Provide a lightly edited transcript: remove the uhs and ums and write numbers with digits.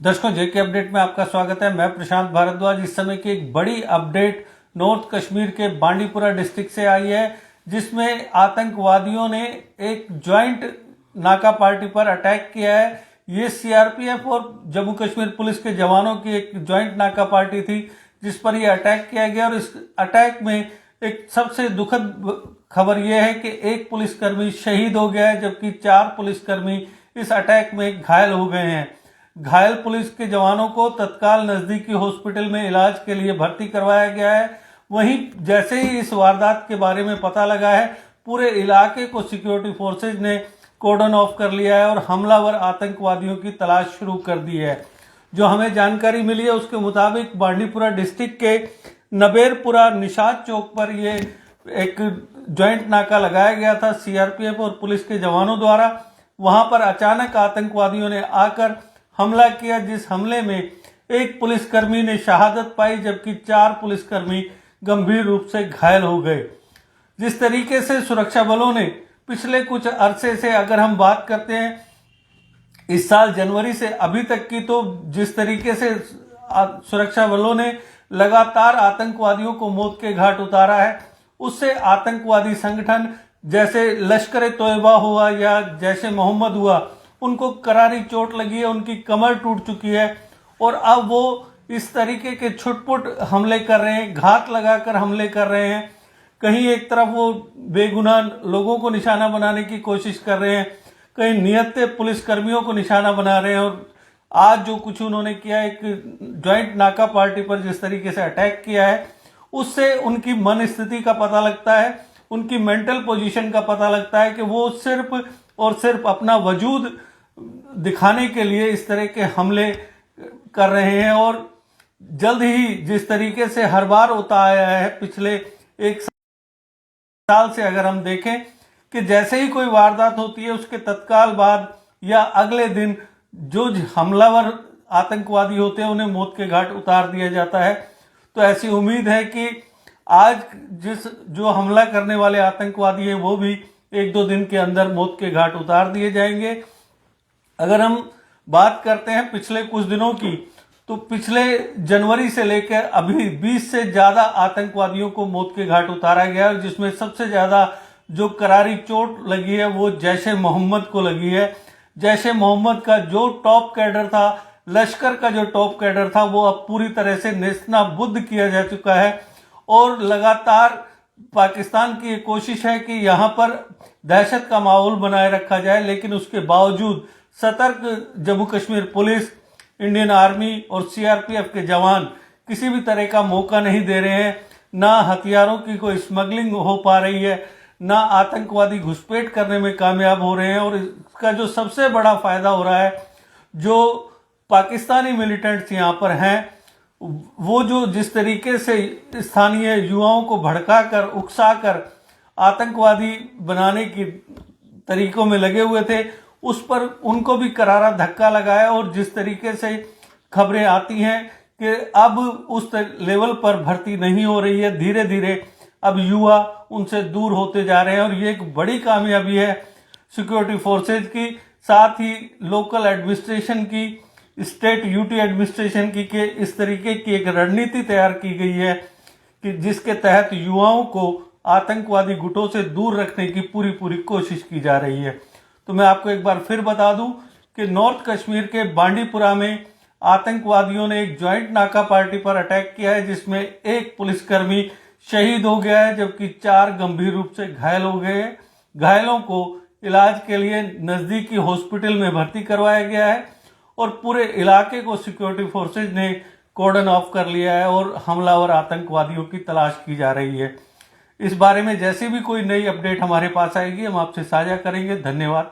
दर्शकों, जेके अपडेट में आपका स्वागत है। मैं प्रशांत भारद्वाज। इस समय की एक बड़ी अपडेट नॉर्थ कश्मीर के बांडीपुरा डिस्ट्रिक्ट से आई है, जिसमें आतंकवादियों ने एक ज्वाइंट नाका पार्टी पर अटैक किया है। ये सीआरपीएफ और जम्मू कश्मीर पुलिस के जवानों की एक ज्वाइंट नाका पार्टी थी, जिस पर यह अटैक किया गया। और इस अटैक में एक सबसे दुखद खबर यह है कि एक पुलिसकर्मी शहीद हो गया है, जबकि 4 पुलिसकर्मी इस अटैक में घायल हो गए हैं। घायल पुलिस के जवानों को तत्काल नजदीकी हॉस्पिटल में इलाज के लिए भर्ती करवाया गया है। वहीं जैसे ही इस वारदात के बारे में पता लगा है, पूरे इलाके को सिक्योरिटी फोर्सेज ने कॉर्डन ऑफ कर लिया है और हमलावर आतंकवादियों की तलाश शुरू कर दी है। जो हमें जानकारी मिली है उसके मुताबिक बांडीपुरा डिस्ट्रिक्ट के नबेरपुरा निशात चौक पर ये एक ज्वाइंट नाका लगाया गया था सीआरपीएफ और पुलिस के जवानों द्वारा। वहां पर अचानक आतंकवादियों ने आकर हमला किया, जिस हमले में एक पुलिसकर्मी ने शहादत पाई, जबकि 4 पुलिसकर्मी गंभीर रूप से घायल हो गए। जिस तरीके से सुरक्षा बलों ने पिछले कुछ अरसे से, अगर हम बात करते हैं इस साल जनवरी से अभी तक की, तो जिस तरीके से सुरक्षा बलों ने लगातार आतंकवादियों को मौत के घाट उतारा है, उससे आतंकवादी संगठन जैसे लश्कर तोयबा हुआ या जैसे मोहम्मद हुआ, उनको करारी चोट लगी है, उनकी कमर टूट चुकी है और अब वो इस तरीके के छुटपुट हमले कर रहे हैं, घात लगाकर हमले कर रहे हैं। कहीं एक तरफ वो बेगुनाह लोगों को निशाना बनाने की कोशिश कर रहे हैं, कहीं नियत पुलिसकर्मियों को निशाना बना रहे हैं। और आज जो कुछ उन्होंने किया, एक ज्वाइंट नाका पार्टी पर जिस तरीके से अटैक किया है, उससे उनकी मन स्थिति का पता लगता है, उनकी मेंटल पोजीशन का पता लगता है कि वो सिर्फ और सिर्फ अपना वजूद दिखाने के लिए इस तरह के हमले कर रहे हैं। और जल्द ही जिस तरीके से हर बार होता आया है पिछले 1 साल से, अगर हम देखें कि जैसे ही कोई वारदात होती है उसके तत्काल बाद या अगले दिन जो हमलावर आतंकवादी होते हैं उन्हें मौत के घाट उतार दिया जाता है। तो ऐसी उम्मीद है कि आज जो हमला करने वाले आतंकवादी हैं वो भी 1-2 दिन के अंदर मौत के घाट उतार दिए जाएंगे। अगर हम बात करते हैं पिछले कुछ दिनों की, तो पिछले जनवरी से लेकर अभी 20 से ज्यादा आतंकवादियों को मौत के घाट उतारा गया है, जिसमें सबसे ज्यादा जो करारी चोट लगी है वो जैश ए मोहम्मद को लगी है। जैश ए मोहम्मद का जो टॉप कैडर था, लश्कर का जो टॉप कैडर था, वो अब पूरी तरह से नेस्तनाबुद किया जा चुका है। और लगातार पाकिस्तान की एक कोशिश है कि यहाँ पर दहशत का माहौल बनाए रखा जाए, लेकिन उसके बावजूद सतर्क Jammu Kashmir police, Indian army और सीआरपीएफ के जवान किसी भी तरह का मौका नहीं दे रहे हैं। ना हथियारों की कोई स्मगलिंग हो पा रही है, ना आतंकवादी घुसपैठ करने में कामयाब हो रहे हैं। और इसका जो सबसे बड़ा फायदा हो रहा है, जो पाकिस्तानी मिलिटेंट्स यहाँ पर हैं, वो जो जिस तरीके से स्थानीय युवाओं को भड़काकर, उकसाकर आतंकवादी बनाने की तरीकों में लगे हुए थे, उस पर उनको भी करारा धक्का लगाया। और जिस तरीके से खबरें आती हैं कि अब उस लेवल पर भर्ती नहीं हो रही है, धीरे धीरे अब युवा उनसे दूर होते जा रहे हैं। और ये एक बड़ी कामयाबी है सिक्योरिटी फोर्सेज की, साथ ही लोकल एडमिनिस्ट्रेशन की, स्टेट यूटी एडमिनिस्ट्रेशन की, कि इस तरीके की एक रणनीति तैयार की गई है कि जिसके तहत युवाओं को आतंकवादी गुटों से दूर रखने की पूरी कोशिश की जा रही है। तो मैं आपको एक बार फिर बता दूं कि नॉर्थ कश्मीर के बांडीपुरा में आतंकवादियों ने एक ज्वाइंट नाका पार्टी पर अटैक किया है, जिसमें एक पुलिसकर्मी शहीद हो गया है, जबकि 4 गंभीर रूप से घायल हो गए हैं। घायलों को इलाज के लिए नजदीकी हॉस्पिटल में भर्ती करवाया गया है और पूरे इलाके को सिक्योरिटी फोर्सेज ने कॉर्डन ऑफ कर लिया है और हमलावर आतंकवादियों की तलाश की जा रही है। इस बारे में जैसे भी कोई नई अपडेट हमारे पास आएगी, हम आपसे साझा करेंगे। धन्यवाद।